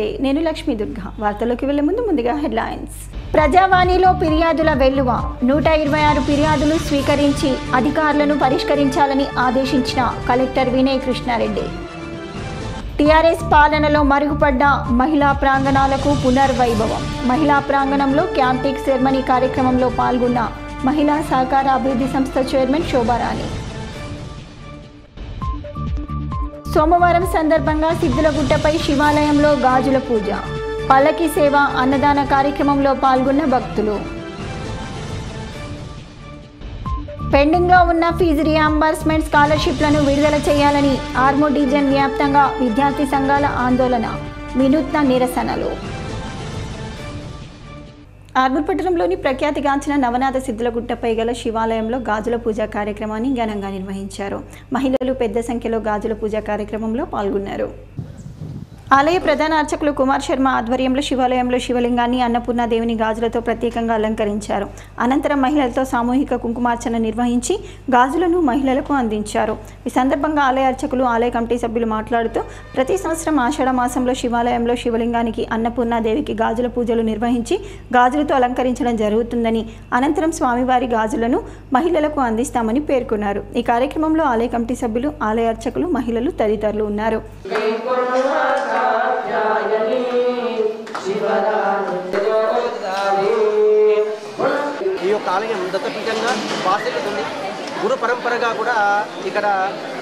నమస్తే, నేను లక్ష్మీ దుర్గా. వార్తల్లోకి వెళ్లే ముందుగా హెడ్లైన్స్. ప్రజావాణిలో ఫిర్యాదుల వెల్లువ. 126 ఫిర్యాదులు స్వీకరించి అధికారులను పరిష్కరించాలని ఆదేశించిన కలెక్టర్ వినయ్ కృష్ణారెడ్డి. టీఆర్ఎస్ పాలనలో మరుగుపడ్డ మహిళా ప్రాంగణాలకు పునర్వైభవం. మహిళా ప్రాంగణంలో క్యాంపింగ్ సెరమనీ కార్యక్రమంలో పాల్గొన్న మహిళా సహకార అభివృద్ధి సంస్థ చైర్మన్ శోభారాణి. సోమవారం సందర్భంగా సిద్ధులగుట్టపై శివాలయంలో గాజుల పూజ, పల్లకి సేవ, అన్నదాన కార్యక్రమంలో పాల్గొన్న భక్తులు. పెండింగ్లో ఉన్న ఫీజు రియంబర్స్మెంట్ స్కాలర్షిప్లను విడుదల చేయాలని ఆర్మూర్ డివిజన్ వ్యాప్తంగా విద్యార్థి సంఘాల ఆందోళన, వినూత్న నిరసనలు. ఆర్మూర్ పట్టణంలోని ప్రఖ్యాతిగాంచిన నవనాథ సిద్ధులగుట్టపై గల శివాలయంలో గాజుల పూజ కార్యక్రమాన్ని ఘనంగా నిర్వహించారు. మహిళలు పెద్ద సంఖ్యలో గాజుల పూజ కార్యక్రమంలో పాల్గొన్నారు. ఆలయ ప్రధాన అర్చకులు కుమార్ శర్మ ఆధ్వర్యంలో శివాలయంలో శివలింగాన్ని అన్నపూర్ణాదేవిని గాజులతో ప్రత్యేకంగా అలంకరించారు. అనంతరం మహిళలతో సామూహిక కుంకుమార్చన నిర్వహించి గాజులను మహిళలకు అందించారు. ఈ సందర్భంగా ఆలయ అర్చకులు, ఆలయ కమిటీ సభ్యులు మాట్లాడుతూ ప్రతి సంవత్సరం ఆషాఢ మాసంలో శివాలయంలో శివలింగానికి అన్నపూర్ణాదేవికి గాజుల పూజలు నిర్వహించి గాజులతో అలంకరించడం జరుగుతుందని, అనంతరం స్వామివారి గాజులను మహిళలకు అందిస్తామని పేర్కొన్నారు. ఈ కార్యక్రమంలో ఆలయ కమిటీ సభ్యులు, ఆలయ అర్చకులు, మహిళలు తదితరులు ఉన్నారు. ఈ యొక్క ఆలయం దత్తపీఠంగా బాధ్యతతుంది. గురు పరంపరగా కూడా ఇక్కడ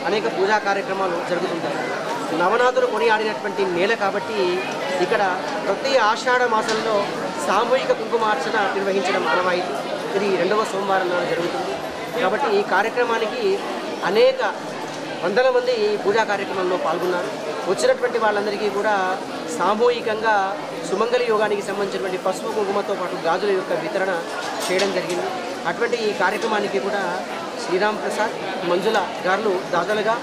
అనేక పూజా కార్యక్రమాలు జరుగుతుంటాయి. నవనాథులు కొనియాడినటువంటి నేల కాబట్టి ఇక్కడ ప్రతి ఆషాఢ మాసంలో సామూహిక కుంకుమార్చన నిర్వహించడం ఆనవాయితీ. ఇది 2వ సోమవారం నాడు జరుగుతుంది. కాబట్టి ఈ కార్యక్రమానికి అనేక వందల మంది ఈ పూజా కార్యక్రమంలో పాల్గొన్నారు. వచ్చినటువంటి వాళ్ళందరికీ కూడా సామూహికంగా సుమంగళి యోగానికి సంబంధించినటువంటి పసుపు కుంకుమతో పాటు గాజుల యొక్క వితరణ చేయడం జరిగింది. అటువంటి ఈ కార్యక్రమానికి కూడా శ్రీరామ్ ప్రసాద్, మంజుల గారు దాదాలుగా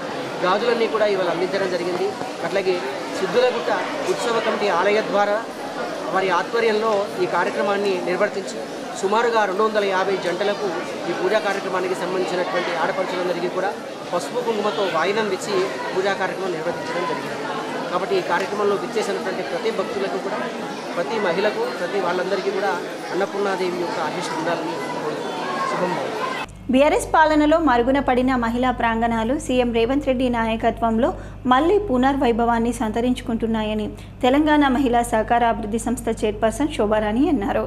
గాజులన్నీ కూడా ఇవాళ అందించడం జరిగింది. అట్లాగే సిద్ధులగుట్ట ఉత్సవ కమిటీ ఆలయ ద్వారా వారి ఆధ్వర్యంలో ఈ కార్యక్రమాన్ని నిర్వర్తించి సుమారుగా 250 జంటలకు ఈ పూజా కార్యక్రమానికి సంబంధించినటువంటి ఆడపడుచులందరికీ కూడా పసుపు కుంకుమతో వాయినం ఇచ్చి పూజా కార్యక్రమం నిర్వర్తించడం జరిగింది. కాబట్టి ఈ కార్యక్రమంలో విచ్చేసినటువంటి ప్రతి భక్తులకు కూడా, ప్రతి మహిళకు, ప్రతి వాళ్ళందరికీ కూడా అన్నపూర్ణాదేవి యొక్క ఆశీస్సు ఉండాలని శుభం. బీఆర్ఎస్ పాలనలో మరుగున పడిన మహిళా ప్రాంగణాలు సీఎం రేవంత్ రెడ్డి నాయకత్వంలో మళ్లీ పునర్వైభవాన్ని సంతరించుకుంటున్నాయని తెలంగాణ మహిళా సహకార అభివృద్ధి సంస్థ చైర్పర్సన్ శోభారాణి అన్నారు.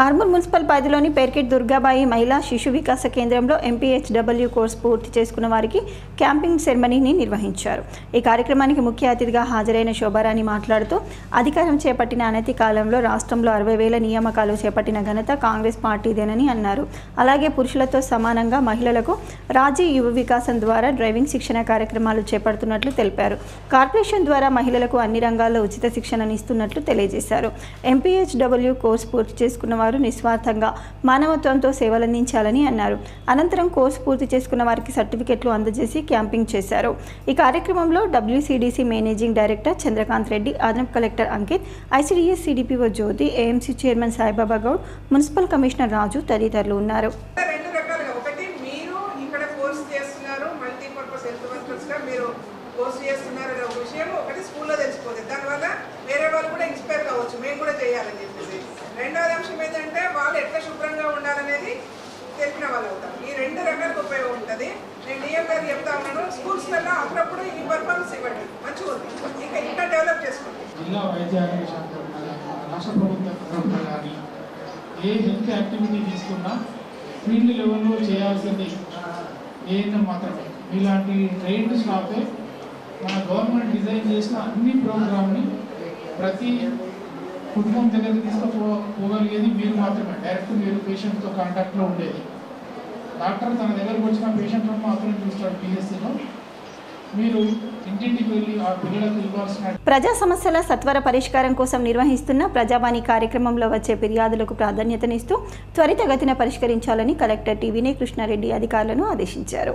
ఆర్మూర్ మున్సిపల్ పరిధిలోని పేర్కెట్ దుర్గాబాయి మహిళా శిశు వికాస కేంద్రంలో MPHW కోర్సు పూర్తి చేసుకున్న వారికి క్యాంపింగ్ సెరమనీని నిర్వహించారు. ఈ కార్యక్రమానికి ముఖ్య అతిథిగా హాజరైన శోభారాణి మాట్లాడుతూ అధికారం చేపట్టిన అనతి కాలంలో రాష్ట్రంలో 60,000 నియామకాలు చేపట్టిన ఘనత కాంగ్రెస్ పార్టీదేనని అన్నారు. అలాగే పురుషులతో సమానంగా మహిళలకు రాజీ యువ వికాసం ద్వారా డ్రైవింగ్ శిక్షణ కార్యక్రమాలు చేపడుతున్నట్లు తెలిపారు. కార్పొరేషన్ ద్వారా మహిళలకు అన్ని రంగాల్లో ఉచిత శిక్షణను ఇస్తున్నట్లు తెలియజేశారు. MPHW కోర్సు పూర్తి చేసుకున్న వారు నిస్వార్థంగా మానవత్వంతో సేవలందించాలని అన్నారు. అనంతరం కోర్సు పూర్తి చేసుకున్న వారికి సర్టిఫికెట్లు అందజేసి క్యాంపింగ్ చేశారు. ఈ కార్యక్రమంలో WCDC managing director Chandrakant Reddy, అదనపు collector Ankit, ICDS CDPO Jyothi, AMC chairman Saibaba Goud, municipal commissioner Raju తదితరులు ఉన్నారు. కోర్సు చేస్తున్నారు అనే విషయం ఒకటి స్కూల్లో తెలిసిపోతుంది. దానివల్ల వేరే వాళ్ళు కూడా ఇన్స్పైర్ కావచ్చు, మేము కూడా చేయాలని చెప్పేసి. రెండవది అంశం ఏంటంటే వాళ్ళు ఎట్లా శుభ్రంగా ఉండాలనేది తెలిపిన వాళ్ళు అవుతారు. ఈ 2 రకాలకు ఉపయోగం ఉంటుంది. నేను DM గారు చెప్తా ఉన్నాను, స్కూల్స్లలో అప్పుడప్పుడు ఈ పర్ఫార్మెన్స్ ఇవ్వండి, మంచిగా ఉంది, ఇంకా డెవలప్ చేసుకోండి. జిల్లా వైద్య ఆరోగ్య శాఖ రాష్ట్ర ప్రభుత్వం కానీ ఏ హెల్త్ యాక్టివిటీ తీసుకున్నా ఫీల్డ్ లెవెల్లో చేయాల్సింది ఏదైనా మాత్రమే. ఇలాంటి ట్రైన్డ్ స్టాఫే మన గవర్నమెంట్ డిజైన్ చేసిన అన్ని ప్రోగ్రామ్ని ప్రతి కుటుంబం దగ్గరికి తీసుకుపోగలిగేది మీరు మాత్రమే. డైరెక్ట్ మీరు పేషెంట్తో కాంటాక్ట్లో ఉండేది. డాక్టర్ తన దగ్గరకు వచ్చిన పేషెంట్లను మాత్రమే చూస్తాడు. PSCలో మీరు ఇంటింటికి వెళ్ళి ఆ పిల్లలకు ఇవ్వాల్సిన ప్రజా సమస్యల సత్వర పరిష్కారం కోసం నిర్వహిస్తున్న ప్రజావాణి కార్యక్రమంలో వచ్చే ఫిర్యాదులకు ప్రాధాన్యతనిస్తూ త్వరితగతిన పరిష్కరించాలని కలెక్టర్ వినయ్ కృష్ణారెడ్డి అధికారులను ఆదేశించారు.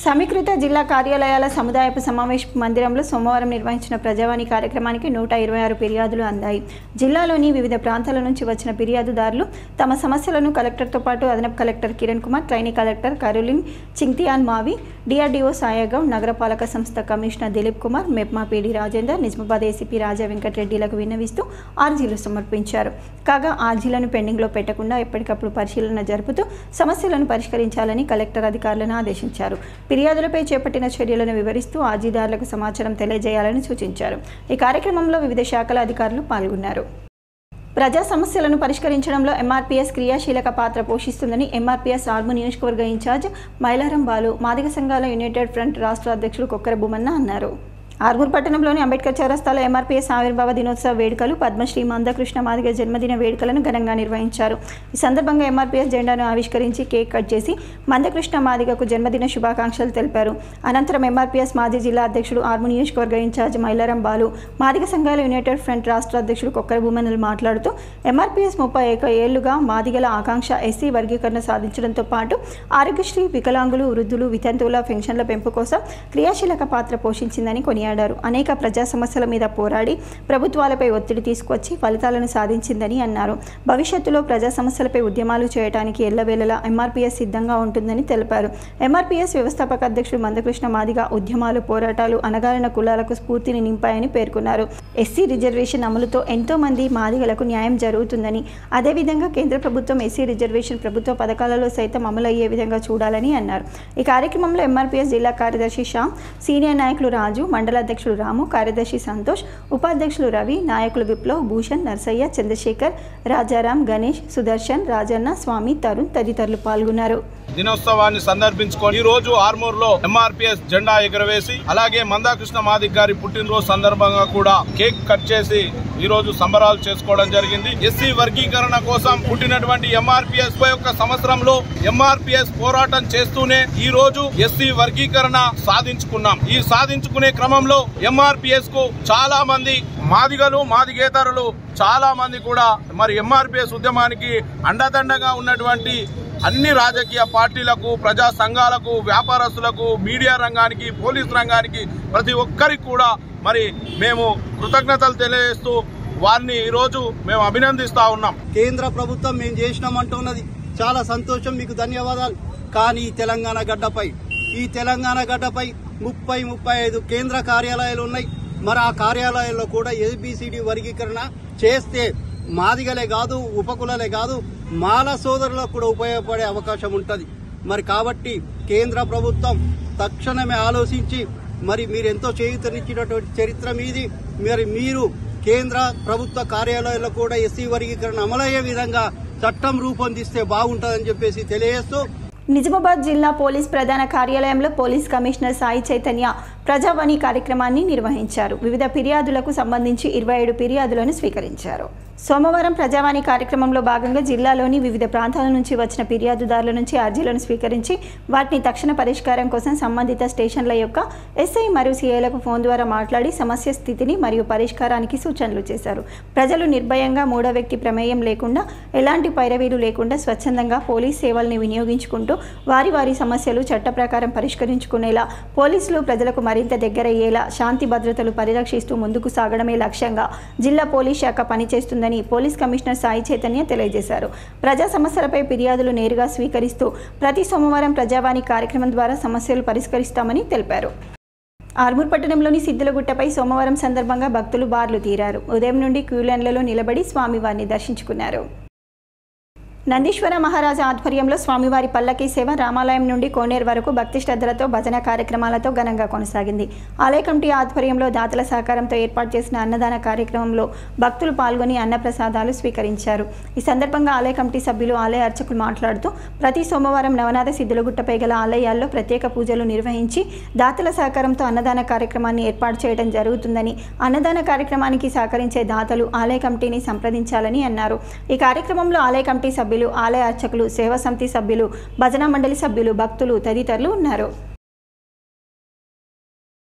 సమీకృత జిల్లా కార్యాలయాల సముదాయపు సమావేశ మందిరంలో సోమవారం నిర్వహించిన ప్రజావాణి కార్యక్రమానికి 126 ఫిర్యాదులు అందాయి. జిల్లాలోని వివిధ ప్రాంతాల నుంచి వచ్చిన ఫిర్యాదుదారులు తమ సమస్యలను కలెక్టర్తో పాటు అదనపు collector Kiran Kumar, trainee collector Caroline Chingthian Mawii, DRDO Sayagoud, నగరపాలక సంస్థ commissioner Dilip Kumar, MEPMA PD Rajender, Nizamabad ACP Raja వెంకటరెడ్డిలకు విన్నవిస్తూ ఆర్జీలు సమర్పించారు. కాగా ఆర్జీలను పెండింగ్లో పెట్టకుండా ఎప్పటికప్పుడు పరిశీలన జరుపుతూ సమస్యలను పరిష్కరించాలని కలెక్టర్ అధికారులను ఆదేశించారు. ఫిర్యాదులపై చేపట్టిన చర్యలను వివరిస్తూ ఆర్జీదారులకు సమాచారం తెలియజేయాలని సూచించారు. ఈ కార్యక్రమంలో వివిధ శాఖల అధికారులు పాల్గొన్నారు. ప్రజా సమస్యలను పరిష్కరించడంలో ఎంఆర్పీఎస్ క్రియాశీలక పాత్ర పోషిస్తుందని ఎంఆర్పీఎస్ ఆర్మూర్ నియోజకవర్గ ఇన్ఛార్జ్ మైలారం బాలు, మాదిగ సంఘాల యునైటెడ్ ఫ్రంట్ రాష్ట్ర అధ్యక్షుడు కొక్కర భూమన్న అన్నారు. ఆర్మూర్ పట్టణంలోని అంబేద్కర్ చౌరస్తాలో ఎంఆర్పీఎస్ ఆవిర్భావ దినోత్సవ వేడుకలు, పద్మశ్రీ మందకృష్ణ మాదిగ జన్మదిన వేడుకలను ఘనంగా నిర్వహించారు. ఈ సందర్భంగా ఎంఆర్పీఎస్ జెండాను ఆవిష్కరించి కేక్ కట్ చేసి మందకృష్ణ మాదిగకు జన్మదిన శుభాకాంక్షలు తెలిపారు. అనంతరం ఎంఆర్పీఎస్ మాజీ జిల్లా అధ్యక్షుడు, ఆర్మూర్ నియోజకవర్గ ఇన్ఛార్జ్ మైలారం బాలు, మాదిగ సంఘాల యునైటెడ్ ఫ్రంట్ రాష్ట్ర అధ్యక్షుడు కొక్కర భూమన్నలు మాట్లాడుతూ ఎంఆర్పీఎస్ 31 ఏళ్లుగా మాదిగల ఆకాంక్ష ఎస్సీ వర్గీకరణ సాధించడంతో పాటు ఆరోగ్యశ్రీ, వికలాంగులు, వృద్ధులు, వితంతువుల పెన్షన్ల పెంపు కోసం క్రియాశీలక పాత్ర పోషించిందని కొనియాడారు. అనేక ప్రజా సమస్యల మీద పోరాడి ప్రభుత్వాలపై ఒత్తిడి తీసుకొచ్చి ఫలితాలను సాధించిందని అన్నారు. భవిష్యత్తులో ప్రజా సమస్యలపై ఉద్యమాలు చేయడానికి ఎల్లవేళలా ఎంఆర్పీఎస్ సిద్ధంగా ఉంటుందని తెలిపారు. ఎంఆర్పీఎస్ వ్యవస్థాపక అధ్యక్షుడు మందకృష్ణ మాదిగ ఉద్యమాలు, పోరాటాలు అణగారిన కులాలకు స్ఫూర్తిని నింపాయని పేర్కొన్నారు. ఎస్సీ రిజర్వేషన్ అమలుతో ఎంతో మంది మాదిగలకు న్యాయం జరుగుతుందని, అదేవిధంగా కేంద్ర ప్రభుత్వం ఎస్సీ రిజర్వేషన్ ప్రభుత్వ పథకాలలో సైతం అమలయ్యే విధంగా చూడాలని అన్నారు. ఈ కార్యక్రమంలో ఎంఆర్పీఎస్ జిల్లా కార్యదర్శి శ్యామ్, సీనియర్ నాయకులు రాజు, మండల అధ్యక్షులు రాము, కార్యదర్శి సంతోష్, ఉపాధ్యక్షులు రవి, నాయకులు విప్లవ్, భూషణ్, నర్సయ్య, చంద్రశేఖర్, రాజారాం, గణేష్, సుదర్శన్, రాజన్న, స్వామి, తరుణ్ తదితరులు పాల్గొన్నారు. దినోత్సవాన్ని సందర్భించుకొని ఈ రోజు ఆర్మూర్ లో ఎంఆర్పీఎస్ జెండా ఎగురవేసి, అలాగే మందాకృష్ణ మాదిగ గారి పుట్టినరోజు సందర్భంగా కూడా కేక్ కట్ చేసి ఈ రోజు సంబరాలు చేసుకోవడం జరిగింది. ఎస్సీ వర్గీకరణ కోసం పుట్టినటువంటి ఎంఆర్పీఎస్ 31 సంవత్సరంలో ఎంఆర్పీఎస్ పోరాటం చేస్తూనే ఈ రోజు ఎస్సీ వర్గీకరణ సాధించుకున్నాం. ఈ సాధించుకునే క్రమంలో ఎంఆర్పీఎస్ కు చాలా మంది మాదిగలు, మాదిగేతరులు చాలా మంది కూడా మరి ఎంఆర్పీఎస్ ఉద్యమానికి అండదండగా ఉన్నటువంటి అన్ని రాజకీయ పార్టీలకు, ప్రజా సంఘాలకు, వ్యాపారస్తులకు, మీడియా రంగానికి, పోలీస్ రంగానికి ప్రతి ఒక్కరికి కూడా మరి మేము కృతజ్ఞతలు తెలియజేస్తూ వారిని ఈరోజు మేము అభినందిస్తా ఉన్నాం. కేంద్ర ప్రభుత్వం మేము చేసినామంటున్నది చాలా సంతోషం, మీకు ధన్యవాదాలు. కానీ ఈ తెలంగాణ గడ్డపై 35 కేంద్ర కార్యాలయాలు ఉన్నాయి. మరి ఆ కార్యాలయాల్లో కూడా ఏబిసిడి వర్గీకరణ చేస్తే మాదిగలే కాదు, ఉపకులలే కాదు, మాల సోదరులకు కూడా ఉపయోగపడే అవకాశం ఉంటుంది. మరి కాబట్టి కేంద్ర ప్రభుత్వం తక్షణమే ఆలోచించి మరి మీరు ఎంతో చేయూతనిచ్చినటువంటి చరిత్ర మీది. మరి మీరు కేంద్ర ప్రభుత్వ కార్యాలయాల్లో కూడా ఎస్సీ వర్గీకరణ అమలయ్యే విధంగా చట్టం రూపొందిస్తే బాగుంటుందని చెప్పేసి తెలియజేస్తూ, నిజామాబాద్ జిల్లా పోలీస్ ప్రధాన కార్యాలయంలో పోలీస్ కమిషనర్ సాయి చైతన్య ప్రజావాణి కార్యక్రమాన్ని నిర్వహించారు. వివిధ ఫిర్యాదులకు సంబంధించి 27 ఫిర్యాదులను స్వీకరించారు. సోమవారం ప్రజావాణి కార్యక్రమంలో భాగంగా జిల్లాలోని వివిధ ప్రాంతాల నుంచి వచ్చిన ఫిర్యాదుదారుల నుంచి అర్జీలను స్వీకరించి వాటిని తక్షణ పరిష్కారం కోసం సంబంధిత స్టేషన్ల యొక్క ఎస్ఐ మరియు సిఐలకు ఫోన్ ద్వారా మాట్లాడి సమస్య స్థితిని మరియు పరిష్కారానికి సూచనలు చేశారు. ప్రజలు నిర్భయంగా మూడో వ్యక్తి ప్రమేయం లేకుండా, ఎలాంటి పైరవీలు లేకుండా స్వచ్ఛందంగా పోలీస్ సేవల్ని వినియోగించుకుంటూ వారి సమస్యలు చట్ట ప్రకారం పరిష్కరించుకునేలా, పోలీసులు ప్రజలకు మరింత దగ్గరయ్యేలా, శాంతి భద్రతలు పరిరక్షిస్తూ ముందుకు సాగడమే లక్ష్యంగా జిల్లా పోలీస్ శాఖ పనిచేస్తుందని పోలీస్ కమిషనర్ సాయి చైతన్య తెలియజేశారు. ప్రజా సమస్యలపై ఫిర్యాదులు నేరుగా స్వీకరిస్తూ ప్రతి సోమవారం ప్రజావాణి కార్యక్రమం ద్వారా సమస్యలు పరిష్కరిస్తామని తెలిపారు. ఆర్మూర్ పట్టణంలోని సిద్ధులగుట్టపై సోమవారం సందర్భంగా భక్తులు బార్లు తీరారు. ఉదయం నుండి క్యూలైన్లలో నిలబడి స్వామివారిని దర్శించుకున్నారు. నందీశ్వర మహారాజా ఆధ్వర్యంలో స్వామివారి పల్లకీ సేవ రామాలయం నుండి కోనేరు వరకు భక్తి శ్రద్ధలతో భజన కార్యక్రమాలతో ఘనంగా కొనసాగింది. ఆలయ కమిటీ ఆధ్వర్యంలో దాతల సహకారంతో ఏర్పాటు చేసిన అన్నదాన కార్యక్రమంలో భక్తులు పాల్గొని అన్నప్రసాదాలు స్వీకరించారు. ఈ సందర్భంగా ఆలయ కమిటీ సభ్యులు, ఆలయ అర్చకులు మాట్లాడుతూ ప్రతి సోమవారం నవనాథ సిద్ధులగుట్టపై గల ఆలయాల్లో ప్రత్యేక పూజలు నిర్వహించి దాతల సహకారంతో అన్నదాన కార్యక్రమాన్ని ఏర్పాటు చేయడం జరుగుతుందని, అన్నదాన కార్యక్రమానికి సహకరించే దాతలు ఆలయ కమిటీని సంప్రదించాలని అన్నారు. ఈ కార్యక్రమంలో ఆలయ కమిటీ సభ్యులు, ఆలయ అర్చకులు, సేవా సమితి సభ్యులు, భజన మండలి సభ్యులు, భక్తులు తదితరులు ఉన్నారు.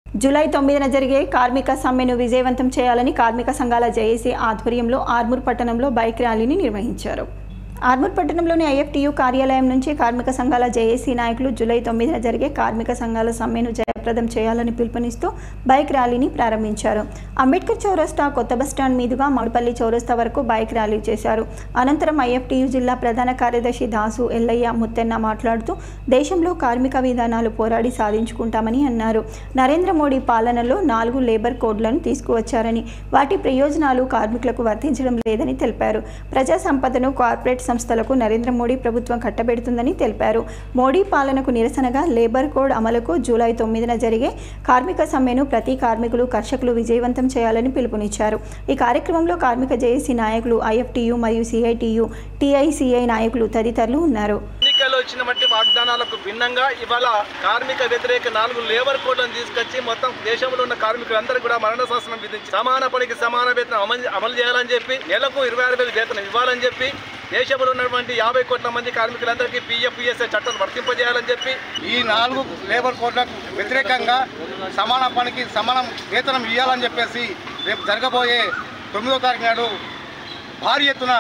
జూలై 9న జరిగే కార్మిక సమ్మెను విజయవంతం చేయాలని కార్మిక సంఘాల జేఏసీ ఆధ్వర్యంలో ఆర్మూర్ పట్టణంలో బైక్ ర్యాలీని నిర్వహించారు. ఆర్మూర్ పట్టణంలోని ఐఎఫ్టీయూ కార్యాలయం నుంచి కార్మిక సంఘాల జేఏసీ నాయకులు జూలై 9న జరిగే కార్మిక సంఘాల సమ్మెను జయప్రదం చేయాలని పిలుపునిస్తూ బైక్ ర్యాలీని ప్రారంభించారు. అంబేద్కర్ చౌరస్తా కొత్త బస్టాండ్ మీదుగా మౌడిపల్లి చౌరస్తా వరకు బైక్ ర్యాలీ చేశారు. అనంతరం ఐఎఫ్టీయూ జిల్లా ప్రధాన కార్యదర్శి దాసు ఎల్లయ్య ముత్తెన్న మాట్లాడుతూ దేశంలో కార్మిక విధానాలు పోరాడి సాధించుకుంటామని అన్నారు. నరేంద్ర మోడీ పాలనలో 4 లేబర్ కోడ్లను తీసుకువచ్చారని వాటి ప్రయోజనాలు కార్మికులకు వర్తించడం లేదని తెలిపారు. ప్రజా సంపదను కార్పొరేట్ సంస్థలకు నరేంద్ర మోడీ ప్రభుత్వం కట్టబెడుతుందని తెలిపారు. మోడీ పాలనకు నిరసనగా లేబర్ కోడ్ అమలుకు జూలై 9న జరిగే కార్మిక సమ్మెను ప్రతి కార్మికులు కర్షకులు విజయవంతం చేయాలని పిలుపునిచ్చారు. ఈ కార్యక్రమంలో కార్మిక జేఏసీ నాయకులు, ఐఎఫ్టీయూ మరియు సిఐటియు, టీఐసిఐ నాయకులు తదితరులు ఉన్నారు. ఎన్నికల్లో ఇచ్చినటువంటి వాగ్దానాలకు భిన్నంగా ఇవాళ కార్మిక వ్యతిరేక 4 లేబర్ కోడ్లను తీసుకొచ్చి మొత్తం దేశంలో ఉన్న కార్మికులందరూ కూడా మరణ శాసనం విధించి సమాన పనికి సమాన వేతనం అమలు చేయాలని చెప్పి నెలకు 26,000 వేతనం ఇవ్వాలని చెప్పి దేశంలో ఉన్నటువంటి 50 కోట్ల మంది కార్మికులందరికీ PF-PSA చట్టాలు వర్తింపజేయాలని చెప్పి ఈ 4 లేబర్ కోడ్లకు వ్యతిరేకంగా సమాన పనికి సమానం వేతనం ఇవ్వాలని చెప్పేసి రేపు జరగబోయే 9వ తారీఖు నాడు భారీ ఎత్తున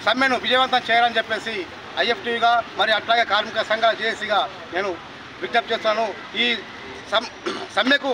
సమ్మెను విజయవంతం చేయాలని చెప్పేసి ఐఎఫ్టీగా మరి అట్లాగే కార్మిక సంఘాల జేఏసీగా నేను విజ్ఞప్తి చేస్తాను. ఈ సమ్మెకు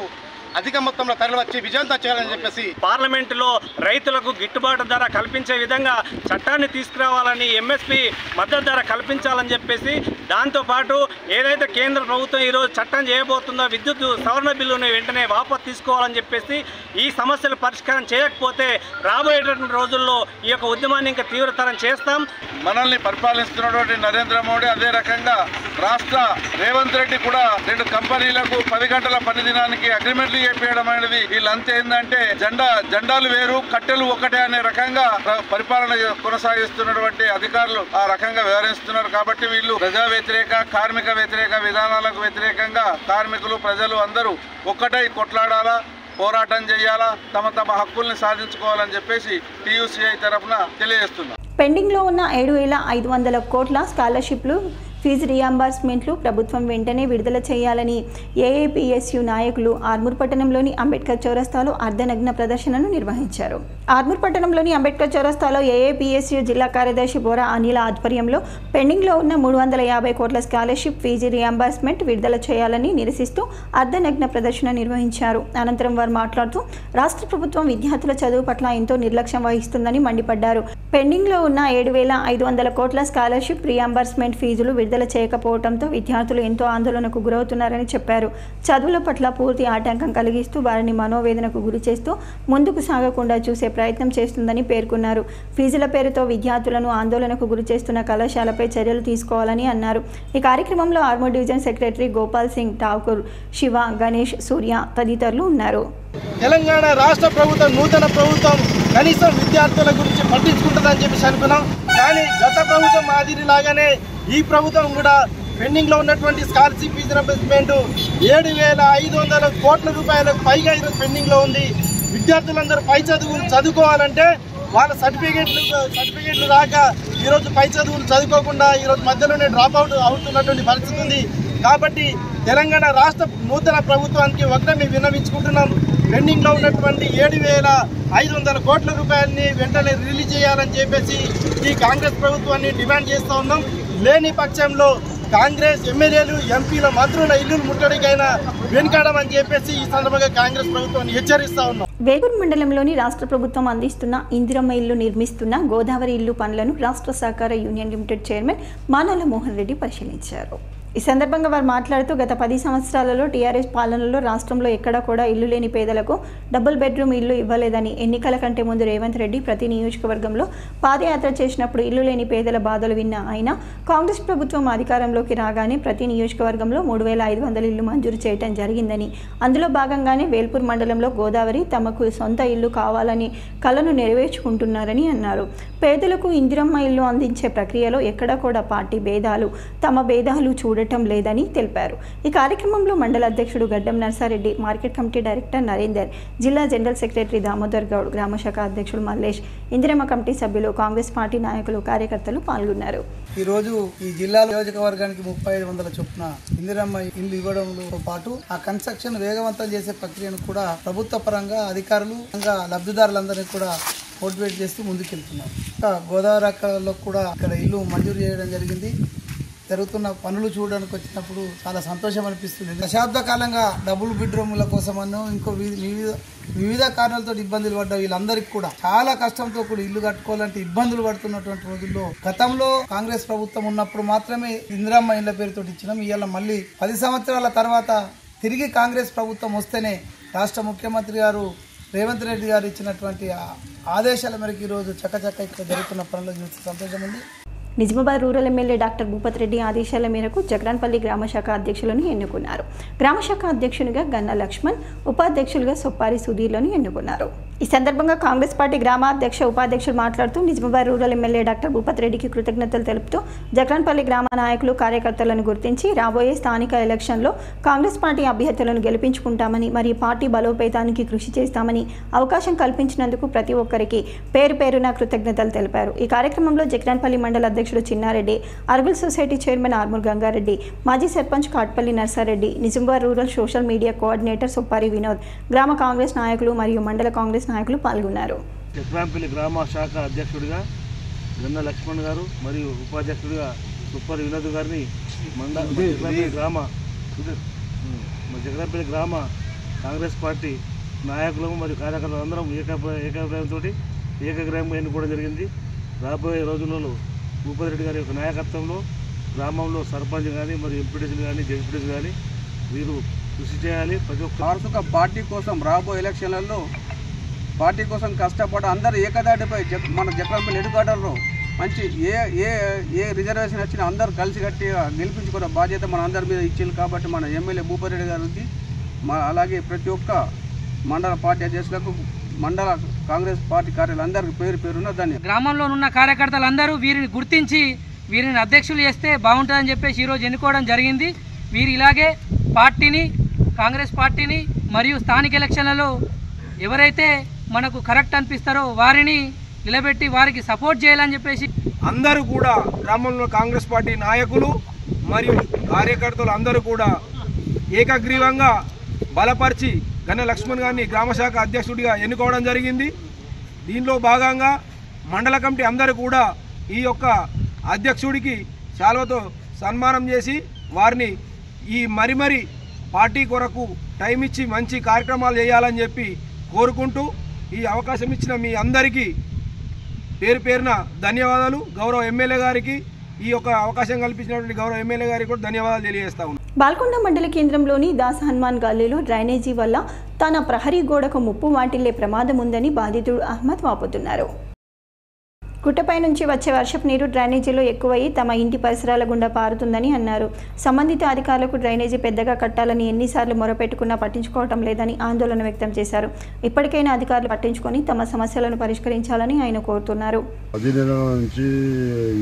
అధిక మొత్తంలో తరలివచ్చి విజయవంతం చేయాలని చెప్పేసి పార్లమెంటులో రైతులకు గిట్టుబాటు ధర కల్పించే విధంగా చట్టాన్ని తీసుకురావాలని, ఎంఎస్పీ మద్దతు ధర కల్పించాలని చెప్పేసి, దాంతోపాటు ఏదైతే కేంద్ర ప్రభుత్వం ఈరోజు చట్టం చేయబోతుందో విద్యుత్ సవరణ బిల్లును వెంటనే వాపసు తీసుకోవాలని చెప్పేసి, ఈ సమస్యలు పరిష్కారం చేయకపోతే రాబోయేటువంటి రోజుల్లో ఈ యొక్క ఉద్యమాన్ని ఇంకా తీవ్రతరం చేస్తాం. మనల్ని పరిపాలిస్తున్నటువంటి నరేంద్ర మోడీ అదే రకంగా రాష్ట్ర రేవంత్ రెడ్డి కూడా 2 కంపెనీలకు 10 గంటల పని దినానికి అగ్రిమెంట్లు చేపేయడం అనేది వీళ్ళంతా ఏంటంటే జెండాలు వేరు కట్టెలు ఒకటే అనే రకంగా పరిపాలన కొనసాగిస్తున్నటువంటి అధికారులు ఆ రకంగా వ్యవహరిస్తున్నారు. కాబట్టి వీళ్ళు ప్రజా వ్యతిరేక, కార్మిక వ్యతిరేక విధానాలకు వ్యతిరేకంగా కార్మికులు, ప్రజలు అందరూ ఒక్కటై కొట్లాడాలా, పోరాటం చేయాలా, తమ హక్కుల్ని సాధించుకోవాలని చెప్పేసి టీయూసీఐ తరఫున తెలియజేస్తున్నారు. పెండింగ్లో ఉన్న 7,500 కోట్ల స్కాలర్షిప్లు, ఫీజు రియంబర్స్మెంట్లు ప్రభుత్వం వెంటనే విడుదల చేయాలని ఏఐపిఎస్యు నాయకులు ఆర్మూర్ పట్టణంలోని అంబేద్కర్ చౌరస్తాలో అర్ధనగ్న ప్రదర్శనను నిర్వహించారు. ఆర్మూర్ పట్టణంలోని అంబేద్కర్ చౌరస్తాలో ఏఐపిఎస్యు జిల్లా కార్యదర్శి బోరా అనిల ఆధ్వర్యంలో పెండింగ్లో ఉన్న 350 కోట్ల స్కాలర్షిప్ ఫీజు రియంబర్స్మెంట్ విడుదల చేయాలని నిరసిస్తూ అర్ధనగ్న ప్రదర్శన నిర్వహించారు. అనంతరం వారు మాట్లాడుతూ రాష్ట్ర ప్రభుత్వం విద్యార్థుల చదువు పట్ల ఎంతో నిర్లక్ష్యం వహిస్తుందని మండిపడ్డారు. పెండింగ్లో ఉన్న 7,500 కోట్ల స్కాలర్షిప్ రియంబర్స్మెంట్ ఫీజులు విడుదల చేయకపోవడంతో విద్యార్థులు ఎంతో ఆందోళనకు గురవుతున్నారని చెప్పారు. చదువుల పట్ల పూర్తి ఆటంకం కలిగిస్తూ వారిని మనోవేదనకు గురి చేస్తూ ముందుకు సాగకుండా చూసే ప్రయత్నం చేస్తుందని పేర్కొన్నారు. ఫీజుల పేరుతో విద్యార్థులను ఆందోళనకు గురి చేస్తున్న కళాశాలపై చర్యలు తీసుకోవాలని అన్నారు. ఈ కార్యక్రమంలో ఆర్మూర్ డివిజన్ సెక్రటరీ గోపాల్ సింగ్ ఠాకూర్, శివ, గణేష్, సూర్య తదితరులు ఉన్నారు. తెలంగాణ రాష్ట్ర ప్రభుత్వం, నూతన ప్రభుత్వం కనీసం విద్యార్థుల గురించి పట్టించుకుంటుందని చెప్పేసి అనుకున్నాం. కానీ గత ప్రభుత్వం మాదిరిలాగానే ఈ ప్రభుత్వం కూడా పెండింగ్లో ఉన్నటువంటి స్కాలర్షిప్ ఫీజు రియంబర్స్మెంట్ 7,500 కోట్ల రూపాయలకు పైగా ఈరోజు పెండింగ్లో ఉంది. విద్యార్థులందరూ పై చదువులు చదువుకోవాలంటే వాళ్ళ సర్టిఫికేట్లు రాక ఈరోజు పై చదువులు చదువుకోకుండా ఈరోజు మధ్యలోనే డ్రాప్ అవుతున్నటువంటి పరిస్థితి ఉంది. కాబట్టి తెలంగాణ రాష్ట్ర నూతన ప్రభుత్వానికి ఒకటే విన్నవించుకుంటున్నాం. పెండింగ్లో ఉన్నటువంటి 7,500 కోట్ల రూపాయలని వెంటనే రిలీజ్ చేయాలని చెప్పేసి ఈ కాంగ్రెస్ ప్రభుత్వాన్ని డిమాండ్ చేస్తూ ఉన్నాం. లేని పక్షంలో కాంగ్రెస్ ఎమ్మెల్యేలు, ఎంపీల, మంత్రుల ఇల్లులు ముట్టడికైనా వెనుకాడమని చెప్పేసి ఈ సందర్భంగా కాంగ్రెస్ ప్రభుత్వాన్ని హెచ్చరిస్తా ఉన్నాం. వేగూరు మండలంలోని రాష్ట్ర ప్రభుత్వం అందిస్తున్న ఇందిరమ్మ ఇల్లు నిర్మిస్తున్న గోదావరి ఇల్లు పనులను రాష్ట్ర సహకార union limited chairman Manala Mohan Reddy పరిశీలించారు. ఈ సందర్భంగా వారు మాట్లాడుతూ గత 10 సంవత్సరాలలో టీఆర్ఎస్ పాలనలో రాష్ట్రంలో ఎక్కడా కూడా ఇల్లు లేని పేదలకు డబుల్ బెడ్రూమ్ ఇల్లు ఇవ్వలేదని, ఎన్నికల కంటే ముందు రేవంత్ రెడ్డి ప్రతి నియోజకవర్గంలో పాదయాత్ర చేసినప్పుడు ఇల్లు లేని పేదల బాధలు విన్న ఆయన కాంగ్రెస్ ప్రభుత్వం అధికారంలోకి రాగానే ప్రతి నియోజకవర్గంలో 3,500 ఇల్లు మంజూరు చేయడం జరిగిందని, అందులో భాగంగానే వేల్పూర్ మండలంలో గోదావరి తమకు సొంత ఇల్లు కావాలని కలను నెరవేర్చుకుంటున్నారని అన్నారు. పేదలకు ఇందిరమ్మ ఇల్లు అందించే ప్రక్రియలో ఎక్కడా కూడా పార్టీ భేదాలు, తమ భేదాలు చూడటం లేదని తెలిపారు. ఈ కార్యక్రమంలో మండల అధ్యక్షుడు గడ్డం Narsa Reddy, market committee director Narender, జిల్లా జనరల్ సెక్రటరీ దామోదర్ గౌడ్, గ్రామశాఖ అధ్యక్షుడు మల్లేష్, ఇందిరమ్మ కమిటీ సభ్యులు, కాంగ్రెస్ పార్టీ నాయకులు, కార్యకర్తలు పాల్గొన్నారు. ఈరోజు ఈ జిల్లా నియోజకవర్గానికి 3,500 చొప్పున ఇందిరమ్మ ఇల్లు ఇవ్వడంతో పాటు ఆ కన్స్ట్రక్షన్ వేగవంతం చేసే ప్రక్రియను కూడా ప్రభుత్వ పరంగా అధికారులు, లబ్ధిదారులందరినీ కూడా మోటివేట్ చేస్తూ ముందుకెళ్తున్నారు. ఇంకా గోదావరి అక్కడలో కూడా ఇక్కడ ఇల్లు మంజూరు చేయడం జరిగింది. జరుగుతున్న పనులు చూడడానికి వచ్చినప్పుడు చాలా సంతోషం అనిపిస్తుంది. దశాబ్ద కాలంగా డబుల్ బెడ్రూమ్ల కోసమనో ఇంకో వివిధ కారణాలతో ఇబ్బందులు పడ్డ వీళ్ళందరికీ కూడా చాలా కష్టంతో కూడా ఇల్లు కట్టుకోవాలంటే ఇబ్బందులు పడుతున్నటువంటి రోజుల్లో గతంలో కాంగ్రెస్ ప్రభుత్వం ఉన్నప్పుడు మాత్రమే ఇందిరమ్మ ఇళ్ల పేరుతో ఇచ్చినాం. ఇవాళ మళ్ళీ 10 సంవత్సరాల తర్వాత తిరిగి కాంగ్రెస్ ప్రభుత్వం వస్తేనే రాష్ట్ర ముఖ్యమంత్రి గారు రేవంత్ రెడ్డి గారు ఇచ్చినటువంటి ఆదేశాల మేరకు ఈరోజు చక్కచక్క ఇక్కడ జరుగుతున్న పనులు చూసి సంతోషం ఉంది. Nizamabad rural MLA doctor Bhupat Reddy ఆదేశాల మేరకు జగరాన్పల్లి గ్రామశాఖ అధ్యక్షులను ఎన్నుకున్నారు. గ్రామశాఖ అధ్యక్షునిగా గన్న లక్ష్మణ్, ఉపాధ్యక్షులుగా సొప్పారి సుధీర్లను ఎన్నుకున్నారు. ఈ సందర్భంగా కాంగ్రెస్ పార్టీ గ్రామ అధ్యక్ష ఉపాధ్యక్షులు మాట్లాడుతూ Nizamabad rural MLA doctor Bhupat రెడ్డికి కృతజ్ఞతలు తెలుపుతూ జగరాన్పల్లి గ్రామ నాయకులు కార్యకర్తలను గుర్తించి రాబోయే స్థానిక ఎలక్షన్లో కాంగ్రెస్ పార్టీ అభ్యర్థులను గెలిపించుకుంటామని మరియు పార్టీ బలోపేతానికి కృషి చేస్తామని అవకాశం కల్పించినందుకు ప్రతి ఒక్కరికి పేరు పేరున కృతజ్ఞతలు తెలిపారు. ఈ కార్యక్రమంలో జగరాన్పల్లి మండల అధ్యక్షుడు చిన్నారెడ్డి, అర్బుల్ సొసైటీ చైర్మన్ ఆర్మూర్ గంగారెడ్డి, మాజీ sarpanch Katpally Narsareddy, Nizamabad rural social media coordinator Soppari Vinod, గ్రామ కాంగ్రెస్ నాయకులు మరియు మండల కాంగ్రెస్ నాయకులు పాల్గొన్నారు. జగరాన్పల్లి గ్రామ శాఖ అధ్యక్షుడిగా గన్న లక్ష్మణ్ గారు మరియు ఉపాధ్యక్షుడిగా సొప్పారి వినోద్ గారిని జగరాన్పల్లి గ్రామ కాంగ్రెస్ పార్టీ నాయకులు మరియు కార్యకర్తలు అందరం ఏకాభిప్రాయంతో ఏకగ్రామంగా ఎన్నుకోవడం జరిగింది. రాబోయే రోజులలో భూపత్ రెడ్డి గారి యొక్క నాయకత్వంలో గ్రామంలో సర్పంచ్ కానీ మరియు ఎంపీటీసీలు కానీ జడ్పీటీసీలు కానీ వీరు కృషి చేయాలి. ప్రతి ఒక్క వారసుక పార్టీ కోసం రాబోయే ఎలక్షన్లలో పార్టీ కోసం కష్టపడి అందరూ ఏకదాటిపై మన జగరాన్పల్లి ఎడుకాటల్లో మంచి ఏ రిజర్వేషన్ వచ్చినా అందరూ కలిసి గట్టిగా గెలిపించుకునే బాధ్యత మన అందరి మీద ఇచ్చింది. కాబట్టి మన ఎమ్మెల్యే భూపత్ రెడ్డి గారికి అలాగే ప్రతి ఒక్క మండల పార్టీ అధ్యక్షులకు మండల కాంగ్రెస్ పార్టీ కార్యాలయందరికీ పేరు పేరున్న ధన్యవాదాలు. గ్రామంలో ఉన్న కార్యకర్తలందరూ వీరిని గుర్తించి వీరిని అధ్యక్షులు చేస్తే బాగుంటుందని చెప్పేసి ఈరోజు ఎన్నుకోవడం జరిగింది. వీరు ఇలాగే పార్టీని, కాంగ్రెస్ పార్టీని మరియు స్థానిక ఎలక్షన్లలో ఎవరైతే మనకు కరెక్ట్ అనిపిస్తారో వారిని నిలబెట్టి వారికి సపోర్ట్ చేయాలని చెప్పేసి అందరూ కూడా గ్రామంలో కాంగ్రెస్ పార్టీ నాయకులు మరియు కార్యకర్తలు అందరూ కూడా ఏకగ్రీవంగా బలపరిచి గన్న లక్ష్మణ్ గారిని గ్రామశాఖ అధ్యక్షుడిగా ఎన్నుకోవడం జరిగింది. దీనిలో భాగంగా మండల కమిటీ అందరూ కూడా ఈ యొక్క అధ్యక్షుడికి శాల్వతో సన్మానం చేసి వారిని ఈ మరి పార్టీ కొరకు టైం ఇచ్చి మంచి కార్యక్రమాలు చేయాలని చెప్పి కోరుకుంటూ ఈ అవకాశం ఇచ్చిన మీ అందరికీ పేరు పేరున ధన్యవాదాలు. గౌరవ ఎమ్మెల్యే గారికి ఈ యొక్క అవకాశం కల్పించినటువంటి గౌరవ ఎమ్మెల్యే గారికి కూడా ధన్యవాదాలు తెలియజేస్తా ఉన్నాను. బాల్కొండ మండల కేంద్రంలోని దాస హనుమాన్ గల్లీలో డ్రైనేజీ వల్ల తన ప్రహరీ గోడకు ముప్పు వాటిల్లే ప్రమాదం ఉందని బాధితుడు అహ్మద్ వాపోతున్నారు. గుట్టపై నుంచి వచ్చే వర్షపు నీరు డ్రైనేజీలో ఎక్కువయ్యి తమ ఇంటి పరిసరాల గుండా పారుతుందని అన్నారు. సంబంధిత అధికారులకు డ్రైనేజీ పెద్దగా కట్టాలని ఎన్నిసార్లు మొరపెట్టుకున్నా పట్టించుకోవటం లేదని ఆందోళన వ్యక్తం చేశారు. ఇప్పటికైనా అధికారులు పట్టించుకొని తమ సమస్యలను పరిష్కరించాలని ఆయన కోరుతున్నారు. 10 నెలల నుంచి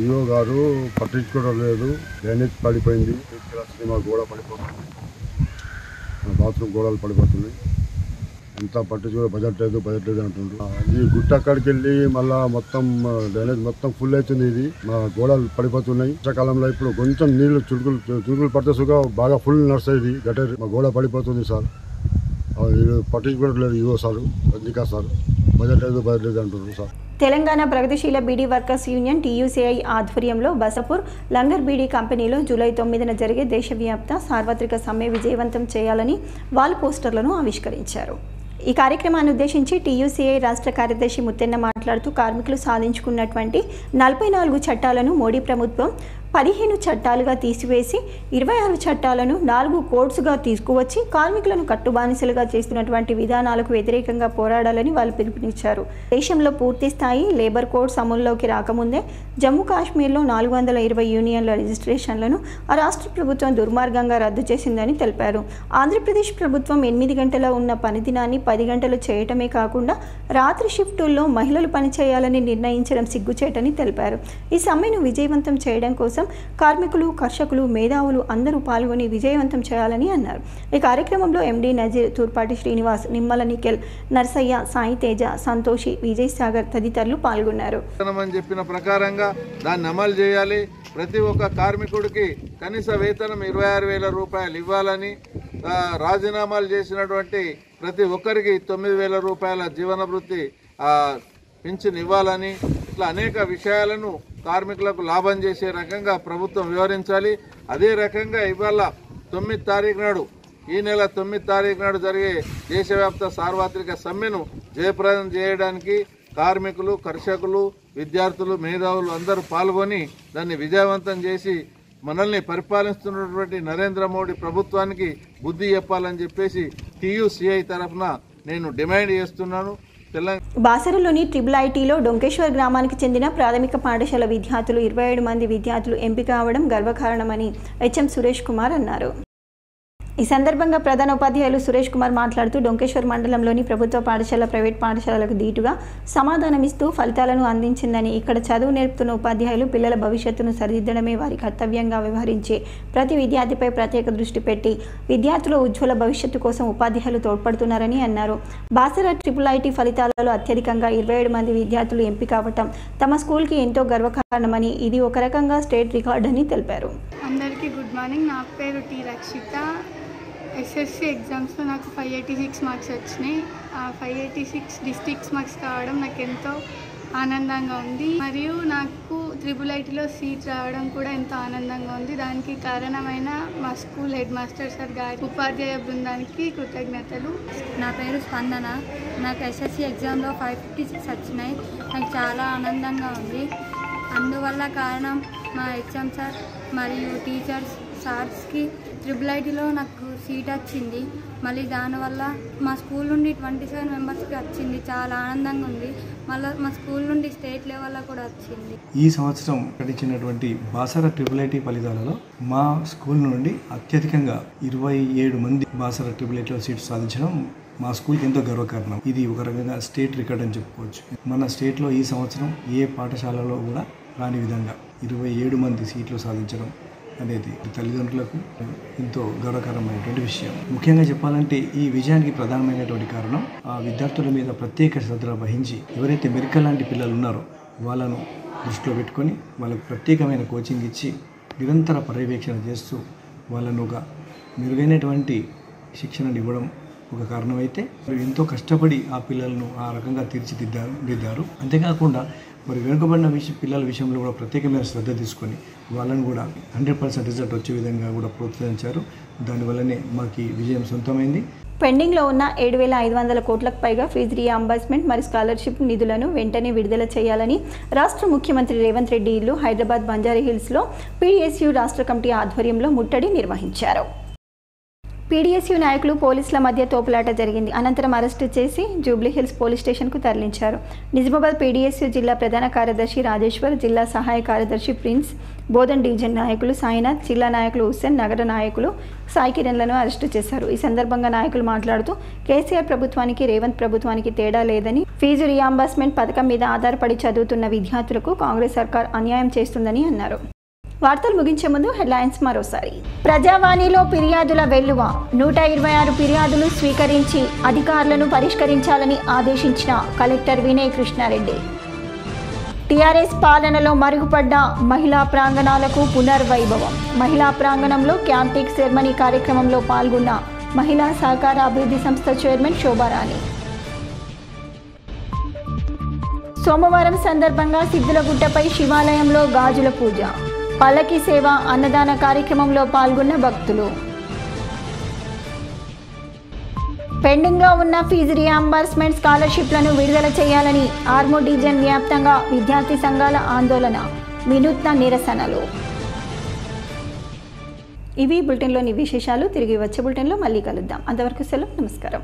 ఈఓ గారు పట్టించుకోవడం లేదు. డ్రైనేజ్ పడిపోయింది, మా గోడ పడిపోతుంది, బాత్రూమ్ గోడలు పడిపోతున్నాయి. అంతా పట్టించుకో బడ్జెట్ లేదు అంటుండ్రు. ఈ గుట్ట అక్కడికి వెళ్ళి మళ్ళా మొత్తం డ్రైనేజ్ మొత్తం ఫుల్ అవుతుంది. ఇది మా గోడలు పడిపోతున్నాయి. వర్షాకాలంలో ఇప్పుడు కొంచెం నీళ్లు చురుకులు పడితే సుగా బాగా ఫుల్ నడుస్తుంది. గటర్ మా గోడ పడిపోతుంది సార్. పట్టించుకోవట్లేదు ఈవో సార్, అందుకా సార్ బడ్జెట్ లేదు అంటున్నారు సార్. తెలంగాణ ప్రగతిశీల బీడీ వర్కర్స్ యూనియన్ టీయూసీఐ ఆధ్వర్యంలో బసపూర్ లంగర్ బీడీ కంపెనీలో జూలై 9న జరిగే దేశవ్యాప్త సార్వత్రిక సమ్మె విజయవంతం చేయాలని వాల్ పోస్టర్లను ఆవిష్కరించారు. ఈ కార్యక్రమాన్ని ఉద్దేశించి టీయూసీఐ రాష్ట్ర కార్యదర్శి ముత్తెన్న మాట్లాడుతూ కార్మికులు సాధించుకున్నటువంటి 44 చట్టాలను మోడీ ప్రభుత్వం 15 చట్టాలుగా తీసివేసి 26 చట్టాలను 4 కోడ్స్గా తీసుకువచ్చి కార్మికులను కట్టుబానిసలుగా చేస్తున్నటువంటి విధానాలకు వ్యతిరేకంగా పోరాడాలని వాళ్ళు పిలుపునిచ్చారు. దేశంలో పూర్తి స్థాయి లేబర్ కోడ్స్ అమల్లోకి రాకముందే జమ్మూ కాశ్మీర్లో 420 యూనియన్ల రిజిస్ట్రేషన్లను ఆ రాష్ట్ర ప్రభుత్వం దుర్మార్గంగా రద్దు చేసిందని తెలిపారు. ఆంధ్రప్రదేశ్ ప్రభుత్వం 8 గంటల ఉన్న పని దినాన్ని 10 గంటలు చేయటమే కాకుండా రాత్రి షిఫ్టుల్లో మహిళలు పనిచేయాలని నిర్ణయించడం సిగ్గుచేటని తెలిపారు. ఈ సమ్మెను విజయవంతం చేయడం కోసం కార్మికులు, కర్షకులు, మేధావులు అందరూ పాల్గొని విజయవంతం చేయాలని అన్నారు. ఈ కార్యక్రమంలో ఎండీ నజీర్, తూర్పాటి శ్రీనివాస్, నిమ్మల నిఖిల్, నర్సయ్య, సాయి తేజ, సంతోషి, విజయ్ సాగర్ తదితరులు పాల్గొన్నారు. చెప్పిన ప్రకారంగా దాన్ని అమలు చేయాలి. ప్రతి ఒక్క కార్మికుడికి కనీస వేతనం 26,000 రూపాయలు ఇవ్వాలని, రాజీనామాలు చేసినటువంటి ప్రతి ఒక్కరికి 9,000 రూపాయల జీవన వృత్తి పింఛన్ ఇవ్వాలని ఇట్లా అనేక విషయాలను కార్మికులకు లాభం చేసే రకంగా ప్రభుత్వం వివరించాలి. అదే రకంగా ఇవాళ 9 తారీఖు నాడు ఈ నెల 9 తారీఖు నాడు జరిగే దేశవ్యాప్త సార్వత్రిక సమ్మెను జయప్రదం చేయడానికి కార్మికులు, కర్షకులు, విద్యార్థులు, మేధావులు అందరూ పాల్గొని దాన్ని విజయవంతం చేసి మనల్ని పరిపాలిస్తున్నటువంటి నరేంద్ర మోడీ ప్రభుత్వానికి బుద్ధి చెప్పాలని చెప్పేసి TUCI తరఫున నేను డిమాండ్ చేస్తున్నాను. బాసరలోని IIITలో డొంకేశ్వర్ గ్రామానికి చెందిన ప్రాథమిక పాఠశాల విద్యార్థులు 27 మంది విద్యార్థులు ఎంపిక కావడం గర్వకారణమని HM సురేష్ కుమార్ అన్నారు. ఈ సందర్భంగా ప్రధాన ఉపాధ్యాయులు సురేష్ కుమార్ మాట్లాడుతూ డొంకేశ్వర్ మండలంలోని ప్రభుత్వ పాఠశాల, ప్రైవేట్ పాఠశాలలకు దీటుగా సమాధానమిస్తూ ఫలితాలను అందించిందని, ఇక్కడ చదువు నేర్పుతున్న ఉపాధ్యాయులు పిల్లల భవిష్యత్తును సరిదిద్దడమే వారి కర్తవ్యంగా వ్యవహరించే ప్రతి విద్యార్థిపై ప్రత్యేక దృష్టి పెట్టి విద్యార్థుల ఉజ్వల భవిష్యత్తు కోసం ఉపాధ్యాయులు తోడ్పడుతున్నారని అన్నారు. బాసర IIIT ఫలితాలలో అత్యధికంగా 27 మంది విద్యార్థులు ఎంపిక కావటం తమ స్కూల్కి ఎంతో గర్వకారణమని, ఇది ఒక రకంగా స్టేట్ రికార్డ్ అని తెలిపారు. అందరికీ గుడ్ మార్నింగ్. నా పేరు టి రక్షిత. SSC ఎగ్జామ్స్లో నాకు 586 మార్క్స్ వచ్చినాయి. ఆ 586 డిస్ట్రిక్ట్స్ మార్క్స్ కావడం నాకు ఎంతో ఆనందంగా ఉంది. మరియు నాకు IIITలో సీట్ రావడం కూడా ఎంతో ఆనందంగా ఉంది. దానికి కారణమైన మా స్కూల్ హెడ్ మాస్టర్ సార్ గారి, ఉపాధ్యాయ బృందానికి కృతజ్ఞతలు. నా పేరు స్పందన. నాకు SSC ఎగ్జామ్లో 556 వచ్చినాయి. నాకు చాలా ఆనందంగా ఉంది. అందువల్ల కారణం మా HM సార్ మరియు టీచర్స్, సార్స్కి. IIITలో నాకు సీట్ వచ్చింది. మళ్ళీ దానివల్ల మా స్కూల్ నుండి 27 మెంబర్స్కి వచ్చింది. చాలా ఆనందంగా ఉంది. మళ్ళీ మా స్కూల్ నుండి స్టేట్ లెవెల్లో కూడా వచ్చింది. ఈ సంవత్సరం ప్రకటించినటువంటి బాసర IIIT ఫలితాలలో మా స్కూల్ నుండి అత్యధికంగా 27 మంది బాసర IIITలో సీట్ సాధించడం మా స్కూల్కి ఎంతో గర్వకారణం. ఇది ఒక రకంగా స్టేట్ రికార్డ్ అని చెప్పుకోవచ్చు. మన స్టేట్లో ఈ సంవత్సరం ఏ పాఠశాలలో కూడా రాని విధంగా 27 మంది సీట్లు సాధించడం అనేది తల్లిదండ్రులకు ఎంతో గౌరవకరమైనటువంటి విషయం. ముఖ్యంగా చెప్పాలంటే ఈ విజయానికి ప్రధానమైనటువంటి కారణం ఆ విద్యార్థుల మీద ప్రత్యేక శ్రద్ధ వహించి ఎవరైతే మెరికల్ లాంటి పిల్లలు ఉన్నారో వాళ్ళను దృష్టిలో పెట్టుకొని వాళ్ళకు ప్రత్యేకమైన కోచింగ్ ఇచ్చి నిరంతర పర్యవేక్షణ చేస్తూ వాళ్ళను ఒక మెరుగైనటువంటి శిక్షణను ఇవ్వడం ఒక కారణమైతే ఎంతో కష్టపడి ఆ పిల్లలను ఆ రకంగా తీర్చిదిద్దారు. అంతేకాకుండా మరి వెనుకబడిన పిల్లల విషయంలో కూడా ప్రత్యేకమైన శ్రద్ధ తీసుకొని వాళ్ళని కూడా 100% రిజల్ట్ వచ్చే విధంగా కూడా ప్రోత్సహించారు. దానివల్లనే మాకు విజయం సొంతమైంది. పెండింగ్లో ఉన్న 7,500 కోట్లకు పైగా ఫీజు రీయింబర్స్మెంట్ మరియు స్కాలర్షిప్ నిధులను వెంటనే విడుదల చేయాలని రాష్ట్ర ముఖ్యమంత్రి రేవంత్ రెడ్డి ఇల్లు హైదరాబాద్ బంజారాహిల్స్లో PDSU రాష్ట్ర కమిటీ ఆధ్వర్యంలో ముట్టడి నిర్వహించారు. PDSU నాయకులు పోలీసుల మధ్య తోపులాట జరిగింది. అనంతరం అరెస్టు చేసి జూబ్లీహిల్స్ పోలీస్ స్టేషన్కు తరలించారు. నిజామాబాద్ PDSU జిల్లా ప్రధాన కార్యదర్శి రాజేశ్వర్, జిల్లా సహాయ కార్యదర్శి ప్రిన్స్, బోధన్ డివిజన్ నాయకులు సాయినాథ్, జిల్లా నాయకులు హుస్సేన్, నగర నాయకులు సాయి కిరణ్లను అరెస్టు చేశారు. ఈ సందర్భంగా నాయకులు మాట్లాడుతూ కేసీఆర్ ప్రభుత్వానికి రేవంత్ ప్రభుత్వానికి తేడా లేదని, ఫీజు రీయింబర్స్మెంట్ పథకం మీద ఆధారపడి చదువుతున్న విద్యార్థులకు కాంగ్రెస్ సర్కార్ అన్యాయం చేస్తుందని అన్నారు. వార్తలు ముగించే ముందు హెడ్లైన్స్ మరోసారి. ప్రజావాణిలో ఫిర్యాదుల వెల్లువ. 126 ఫిర్యాదులు స్వీకరించి అధికారులను పరిష్కరించాలని ఆదేశించిన కలెక్టర్ వినయ్ కృష్ణారెడ్డి. టీఆర్ఎస్ పాలనలో మరుగుపడ్డ మహిళా ప్రాంగణాలకు పునర్వైభవం. మహిళా ప్రాంగణంలో క్యాంటిక్ సెరమనీ కార్యక్రమంలో పాల్గొన్న మహిళా సహకార అభివృద్ధి సంస్థ చైర్మన్ శోభారాణి. సోమవారం సందర్భంగా సిద్ధులగుట్టపై శివాలయంలో గాజుల పూజ. పల్లకి సేవ, అన్నదాన కార్యక్రమంలో పాల్గొన్న భక్తులు. పెండింగ్లో ఉన్న ఫీజు రీయింబర్స్మెంట్ స్కాలర్షిప్లను విడుదల చేయాలని ఆర్మూర్ డివిజన్ వ్యాప్తంగా విద్యార్థి సంఘాల ఆందోళన, వినూత్న నిరసనలు. ఇవి బులెటిన్లోని విశేషాలు. తిరిగి వచ్చే బులెటిన్లో మళ్ళీ కలుద్దాం. అంతవరకు సెలవు. నమస్కారం.